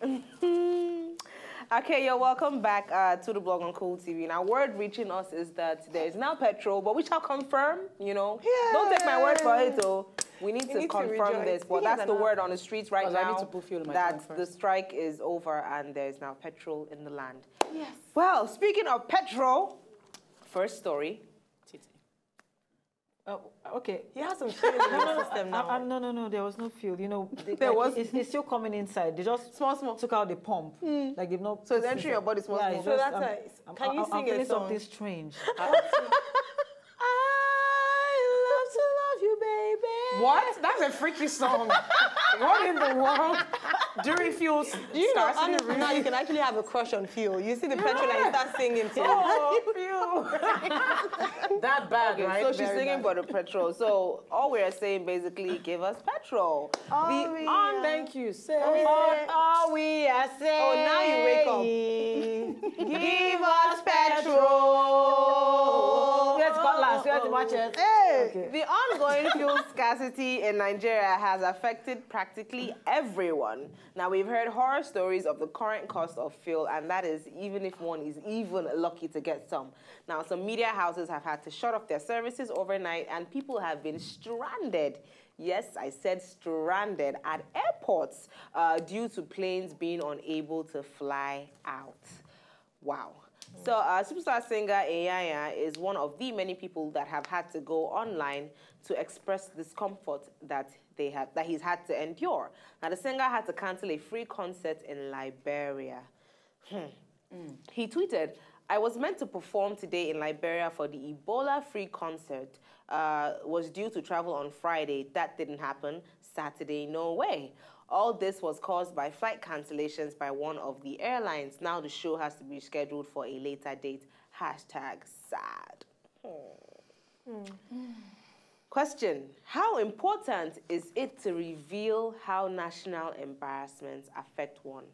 Okay, you're welcome back to the blog on Cool TV. Now, word reaching us is that there is now petrol, but we shall confirm, you know. Yeah. Don't take my word for it, though. We need to confirm this. But that's the word on the streets right now, that the strike is over and there's now petrol in the land. Yes. Well, speaking of petrol, first story. Okay. He has some fuel in the system now. No, there was no fuel. You know, it's still coming inside. They just small took out the pump. Like they've not. So it's entering your body small. So that's can you sing a song? Something strange. I love to love you, baby. What? That's a freaky song. What in the world? During fuel, do you know? Now you can actually have a crush on fuel. You see the petrol and you start singing too. Oh, fuel. That bad, okay, right? So she's singing about the petrol. So all we are saying basically, give us petrol. Thank you. All we are saying. Oh, now you wake up. Give us petrol. Where's Cutlass? Where's the matches? Hey. Okay. The ongoing fuel scarcity in Nigeria has affected practically everyone. Now, we've heard horror stories of the current cost of fuel, and that is even if one is even lucky to get some. Now, some media houses have had to shut off their services overnight, and people have been stranded. Yes, I said stranded at airports due to planes being unable to fly out. Wow. So superstar singer Ayaya is one of the many people that have had to go online to express discomfort that he's had to endure. Now, the singer had to cancel a free concert in Liberia. He tweeted, "I was meant to perform today in Liberia for the Ebola-free concert. Was due to travel on Friday. That didn't happen. Saturday, no way. All this was caused by flight cancellations by one of the airlines. Now the show has to be scheduled for a later date. #sad." Question: how important is it to reveal how national embarrassments affect one?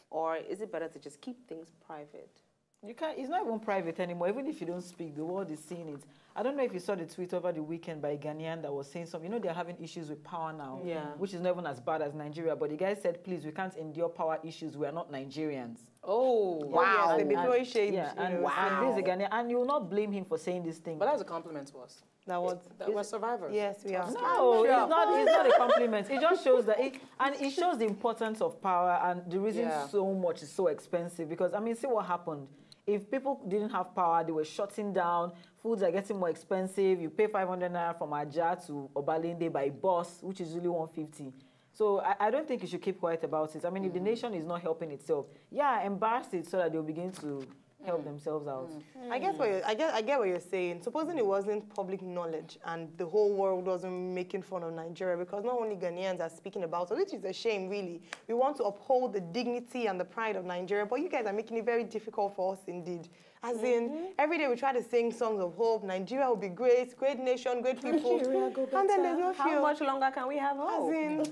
Or is it better to just keep things private? You can't. It's not even private anymore. Even if you don't speak, the world is seeing it. I don't know if you saw the tweet over the weekend by a Ghanaian that was saying something. You know, they're having issues with power now, which is not even as bad as Nigeria. But the guy said, please, we can't endure power issues. We are not Nigerians. Oh, wow. Yes, and this is a Ghanaian. And you will not blame him for saying this thing. But that's a compliment to us. That we're survivors. Yes, we are. No, it's not a compliment. It just shows that, it shows the importance of power and the reason so much is so expensive. Because, I mean, see what happened. If people didn't have power, they were shutting down. Foods are getting more expensive. You pay 500 naira from Aja to Obalende by bus, which is really 150. So I don't think you should keep quiet about it. I mean, if the nation is not helping itself, embarrass it so that they'll begin to help themselves out. I get what you're saying. Supposing it wasn't public knowledge and the whole world wasn't making fun of Nigeria, because not only Ghanaians are speaking about it, which is a shame, really. We want to uphold the dignity and the pride of Nigeria, but you guys are making it very difficult for us indeed. As in, every day we try to sing songs of hope. Nigeria will be great, great nation, great people. And then there's no fuel. How much longer can we have hope? As in,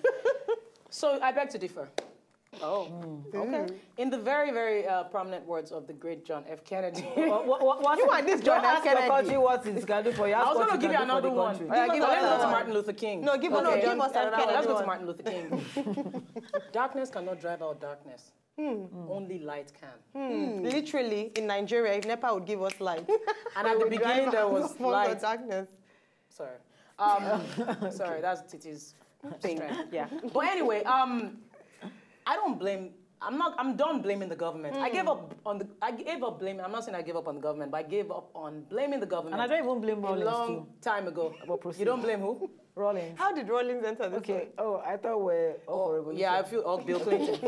so I beg to differ. Oh, okay. In the very, very prominent words of the great John F. Kennedy. What you want this John F. Kennedy? Country, what is going to do for you? I was going to give you another one. Let's go to Martin Luther King. No, give us another one. Let's go to Martin Luther King. Darkness cannot drive out darkness. Only light can. Literally, in Nigeria, if NEPA would give us light. And at the beginning, there was light. Darkness. Sorry. Sorry, that's Titi's thing. Yeah. But anyway, I don't blame. I'm done blaming the government. I gave up blaming. I'm not saying I gave up on the government, but I gave up on blaming the government. And I don't even blame Rollins a long time ago. You don't blame who? Rollins. How did Rollins enter this? Okay. Oh, I thought we're all horrible. Yeah, I feel Bill Clinton.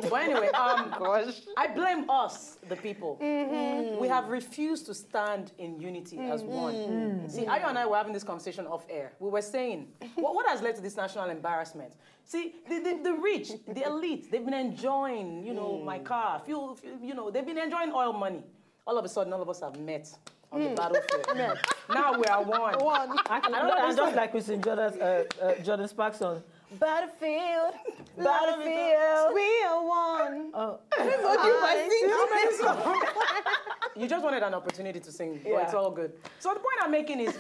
But anyway, I blame us, the people. We have refused to stand in unity as one. See, Ayo and I were having this conversation off air. We were saying, what has led to this national embarrassment? See, the rich, the elite, they've been enjoying, my car, fuel, they've been enjoying oil money. All of a sudden, all of us have met on the battlefield. Now we are one. I just like we sing Jordan Sparks song. Battlefield, battlefield, we are one. Oh. You just wanted an opportunity to sing, but it's all good. So the point I'm making is,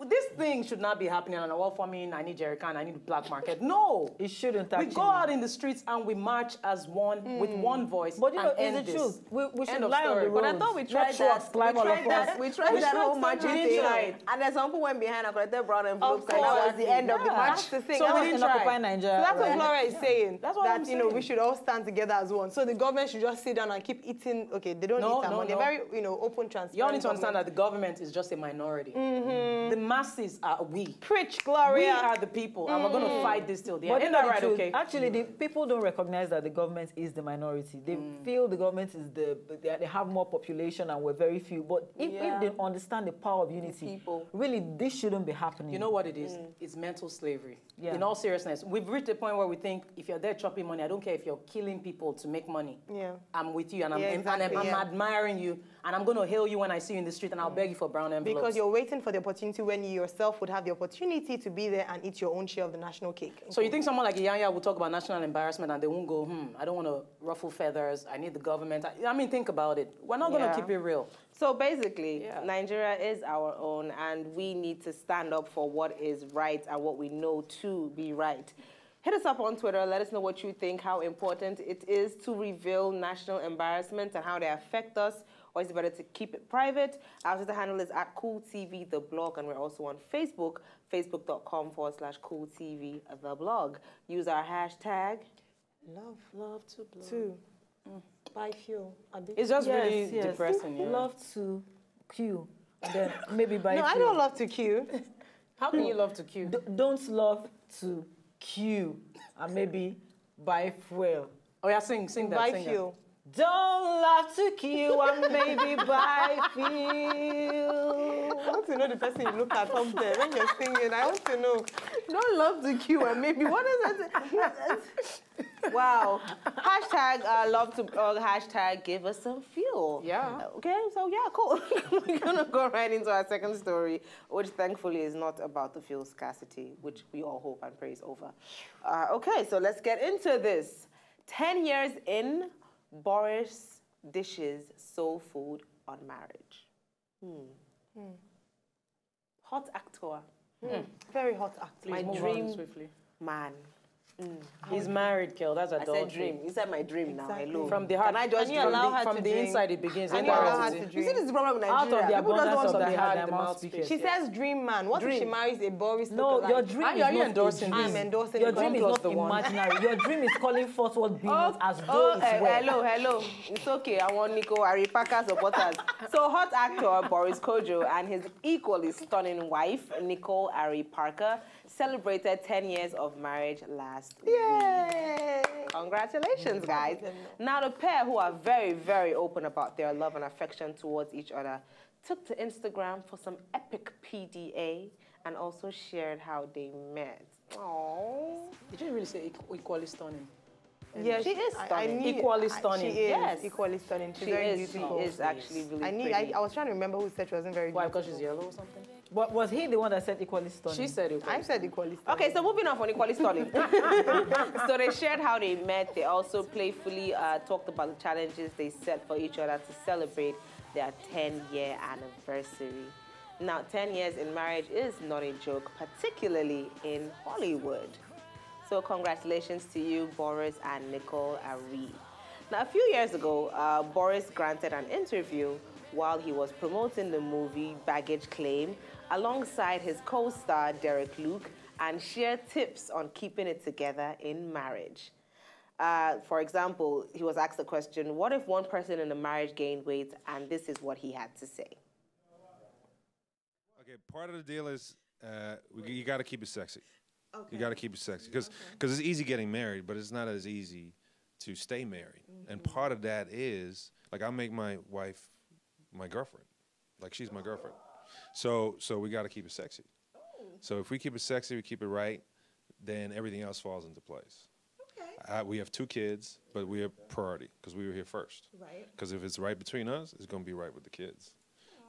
this thing should not be happening on a wall for me. I need jerrycan, I need a black market. No. It shouldn't actually. We go out in the streets and we march as one with one voice. But you know, and it's the end truth. We should End of lie on the story. road. But I thought we tried that. We tried that whole marching thing. And then some people went behind and collected brown envelopes. And that was the end of the march. That's the thing. So we That's didn't occupy Nigeria. So that's what Laura is saying. That's what I'm you know, saying. we should all stand together as one. So the government should just sit down and keep eating. Okay, they don't eat our money. They're very, you know, open, transparent. You all need to understand that the government is just a minority. The masses are we. Preach, Gloria. We are the people, and we're going to fight this till the end. But Isn't that right, okay? Actually, the people don't recognize that the government is the minority. They feel the government is they have more population and we're very few. But if they understand the power of unity, really, this shouldn't be happening. You know what it is? It's mental slavery. Yeah. In all seriousness, we've reached a point where we think if you're there chopping money, I don't care if you're killing people to make money. Yeah. I'm with you, and I'm exactly, admiring you, and I'm going to hail you when I see you in the street, and I'll beg you for brown envelopes. Because you're waiting for the opportunity when you yourself would have the opportunity to be there and eat your own share of the national cake. So you think someone like Iyanya will talk about national embarrassment and they won't go, I don't want to ruffle feathers, I need the government. I mean, think about it. We're not going to keep it real. So basically, Nigeria is our own, and we need to stand up for what is right and what we know to be right. Hit us up on Twitter. Let us know what you think, how important it is to reveal national embarrassments and how they affect us, or is it better to keep it private? Our Twitter handle is @Cool TV the blog, and we're also on Facebook, facebook.com/Cool TV the blog. Use our hashtag. Love to blow. To buy fuel. It's just really depressing. Yeah. Love to queue, then maybe buy. No, I don't love to queue. How can you love to queue? Don't love to queue and maybe buy fuel. Oh yeah, sing that. Buy sing fuel. Don't love to queue and maybe buy fuel. I want to know the person you look at up there when you're singing. I want to know. Don't love the queue and maybe what is that? Wow. Hashtag love to hashtag give us some fuel. Yeah. Okay, so yeah, cool. We're gonna go right into our second story, which thankfully is not about the fuel scarcity, which we all hope and pray is over. Okay, so let's get into this. 10 years in, Boris dishes soul food on marriage. Hot actor. Very hot actor. My dream man. He's married, Kel. That's adultery. I said dream. You said my dream now. Hello. From the heart. Can I just from the inside it begins. And you allow her to You drink. see, this is the problem with Out of Nigeria. the People don't abundance want of something the hard heart, in the the mouth mouth. speaks. She says dream man. What if she marries a Boris No, lookalike? your dream Are is you not endorsing a this? I'm endorsing Your it. dream is Don't not trust the one. imaginary. Your dream is calling forth what demons as though it's well. Hello. It's okay. I want Nico Aripaka supporters. So, hot actor Boris Kojo and his equally stunning wife, Nicole Ari Parker, celebrated 10 years of marriage last week. Congratulations, guys. Now, the pair, who are very, very open about their love and affection towards each other, took to Instagram for some epic PDA and also shared how they met. Aww. Did you really say equally stunning? Yes, She is stunning. Equally stunning. She is Yes. equally stunning. She's She very is. She beautiful. is actually really pretty. I was trying to remember who said she wasn't very Why? beautiful. Because she's yellow or something? But was he the one that said equally stunning? She said it. I said equally stunning. Okay, so moving on from equally stunning. So they shared how they met. They also playfully talked about the challenges they set for each other to celebrate their 10-year anniversary. Now, 10 years in marriage is not a joke, particularly in Hollywood. So congratulations to you, Boris and Nicole Ari. Now, a few years ago, Boris granted an interview while he was promoting the movie Baggage Claim alongside his co-star Derek Luke, and shared tips on keeping it together in marriage. For example, he was asked the question, what if one person in the marriage gained weight? And this is what he had to say. Okay, part of the deal is you got to keep it sexy. Okay. You got to keep it sexy because it's easy getting married, but it's not as easy to stay married. And part of that is, like, I make my wife my girlfriend. Like, she's my girlfriend. So we got to keep it sexy. So if we keep it sexy, we keep it right, then everything else falls into place. Okay. We have 2 kids, but we have priority because we were here first. Right. Because if it's right between us, it's going to be right with the kids.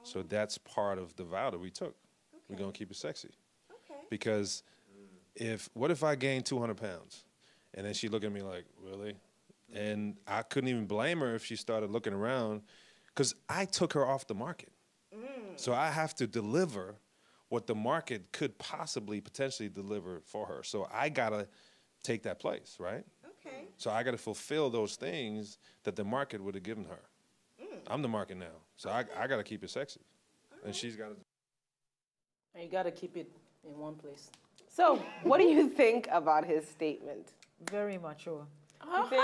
So that's part of the vow that we took. Okay. We're going to keep it sexy. Okay. Because what if I gained 200 pounds? And then she looked at me like, really? And I couldn't even blame her if she started looking around because I took her off the market. So I have to deliver what the market could possibly potentially deliver for her. So I gotta take that place, right? Okay. So I gotta fulfill those things that the market would have given her. I'm the market now, so I gotta keep it sexy, and she's gotta. And you gotta keep it in one place. So, what do you think about his statement? Very mature. You think?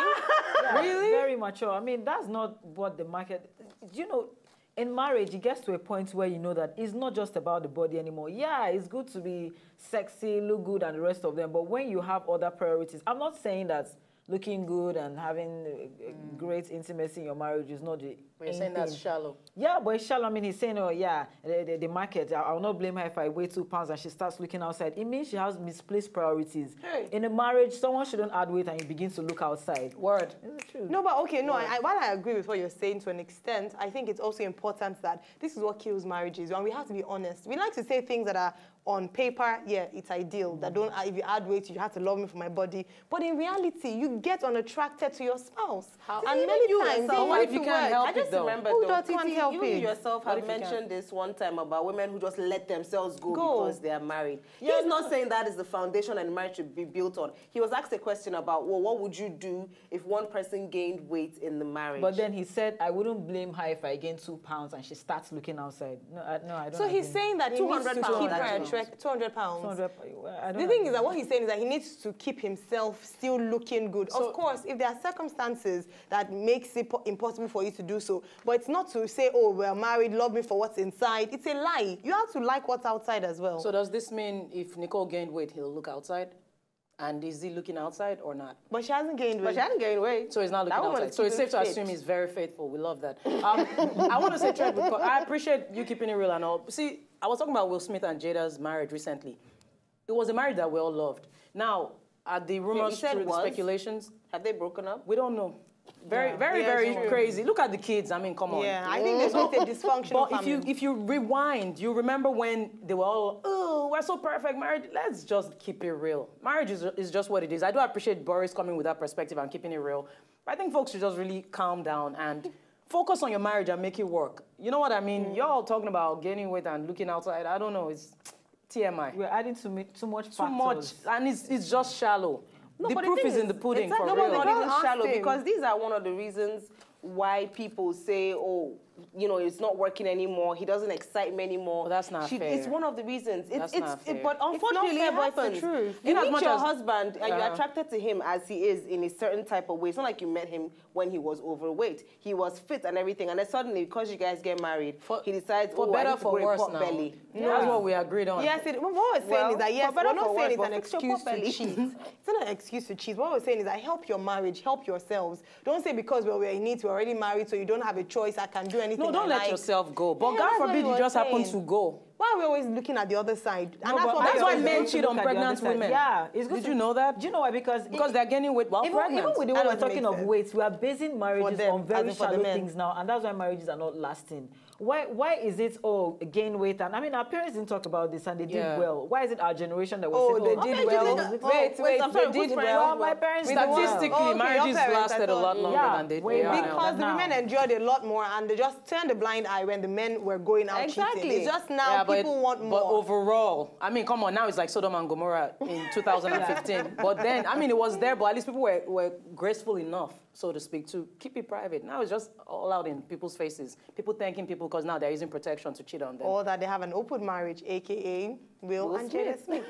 Yeah, really? Very mature. I mean, that's not what the market... You know, in marriage, it gets to a point where you know that it's not just about the body anymore. Yeah, it's good to be sexy, look good, and the rest of them. But when you have other priorities, I'm not saying that looking good and having great intimacy in your marriage is not the But you're saying that's shallow. Yeah, but it's shallow. I mean, he's saying, oh, yeah, the market, I'll not blame her if I weigh 2 pounds and she starts looking outside. It means she has misplaced priorities. Hey. In a marriage, someone shouldn't add weight and you begin to look outside. Word. Is it true? No, but okay, no, while I agree with what you're saying to an extent, I think it's also important that this is what kills marriages, and we have to be honest. We like to say things that are on paper, yeah, it's ideal. That don't, if you add weight, you have to love me for my body. But in reality, you get unattracted to your spouse. How? And many times, So what if you can't help I it just though? remember, Who though, does can't Titi, help you it? yourself What have if you mentioned this one time about women who just let themselves go Go. because they are married. Yeah, He's not saying that is the foundation and marriage should be built on. He was asked a question about, well, what would you do if one person gained weight in the marriage? But then he said, I wouldn't blame her if I gain 2 pounds and she starts looking outside. No, I don't. So he's saying that he needs 200 to pounds, keep her actually. attracted. 200 pounds. 200, I don't The thing agree. is that what he's saying is that he needs to keep himself still looking good. So, of course, if there are circumstances that makes it impossible for you to do so, but it's not to say, oh, we're married, love me for what's inside. It's a lie. You have to like what's outside as well. So does this mean if Nicole gained weight, he'll look outside? And is he looking outside or not? But she hasn't gained weight. But she hadn't gained weight. So he's not looking That woman outside. is So it's safe keeping to fit. assume he's very faithful. We love that. I want to say, Trent, I appreciate you keeping it real and all. See, I was talking about Will Smith and Jada's marriage recently. It was a marriage that we all loved. Now, are the rumors said true, the was? speculations? Have they broken up? We don't know. Very Yeah, true. crazy. Look at the kids. I mean, come on. Yeah, I think there's not a dysfunctional But family. if you rewind, you remember when they were all, oh, we're so perfect, marriage. Let's just keep it real. Marriage is just what it is. I do appreciate Boris coming with that perspective and keeping it real. But I think folks should just really calm down and focus on your marriage and make it work. You know what I mean? You're all talking about gaining weight and looking outside. I don't know. It's TMI. We're adding too much factors. Too much. And it's just shallow. No, the but proof thing is in the pudding, exactly, for no, but real. not even Ask shallow, him. because these are one of the reasons why people say, oh, you know, it's not working anymore. He doesn't excite me anymore. Well, that's not fair. It's one of the reasons. That's not fair. But unfortunately, fair, it that's the happens. truth. You In as meet much your as- husband and you're attracted to him as he is in a certain type of way. It's not like you met him when he was overweight. He was fit and everything. And then suddenly, because you guys get married, he decides, For oh, better, I need to for grow a worse pot now. belly. That's what we agreed on. Yes, what we're saying is that, yes, for better we're not for saying worse, it's an but fix your excuse to pot belly. cheat. It's not an excuse to cheat. What we're saying is that help your marriage, help yourselves. Don't say because we're in it, we're already married, so you don't have a choice, I can do anything No, don't I let like. yourself go. But Yeah, God that's what forbid he you was just happen saying. to go. Why are we always looking at the other side? And No, but That's why always men good to cheat look on at the other pregnant side. women. Yeah, it's good Did to- you know that? Do you know why? Because They're gaining weight while even pregnant. with the way That we're doesn't talking make of sense. weight, we are basing marriages them, on as very in for the shallow men. things now, and that's why marriages are not lasting. Why is it, oh, gain weight? And I mean, our parents didn't talk about this, and they did Yeah. well. Why is it our generation that was Oh, saying, they did okay, well. do Oh, this? wait, I'm sorry, they whose did parents well. Well, my parents did Statistically, well. Oh, okay, marriages your parents, lasted I a lot thought- longer Yeah, than they way do back. now. Because the Now. women enjoyed a lot more, and they just turned a blind eye when the men were going out Exactly. cheating. It's just now people want more. But overall, I mean, come on, now it's like Sodom and Gomorrah in 2015. But then, I mean, it was there, but at least people were graceful enough, so to speak, to keep it private. Now it's just all out in people's faces. People thanking people because now they're using protection to cheat on them. Or that they have an open marriage, a.k.a. Will and Jada Smith.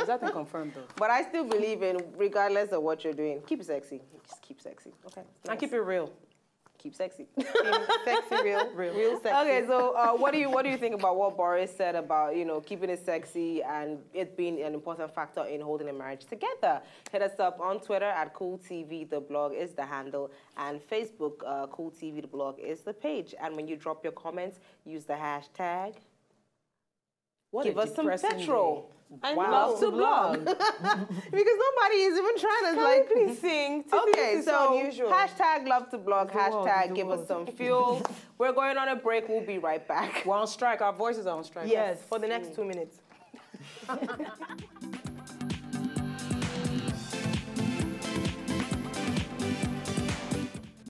Is that thing confirmed, though? But I still believe in, regardless of what you're doing, keep it sexy. Just keep sexy. Okay. And keep it real. Keep sexy. Sexy, real sexy. Okay, so what do you think about what Boris said about, you know, keeping it sexy and it being an important factor in holding a marriage together? Hit us up on Twitter at Cool TV. The blog is the handle, and Facebook Cool TV. The blog is the page. And when you drop your comments, use the hashtag. Give us some petrol. Love to blog. Because nobody is even trying to like please sing. Okay, so unusual. hashtag love to blog, hashtag the give us world. some fuel. We're going on a break. We'll be right back. We're on strike. Our voices are on strike. Yes, for the next 2 minutes.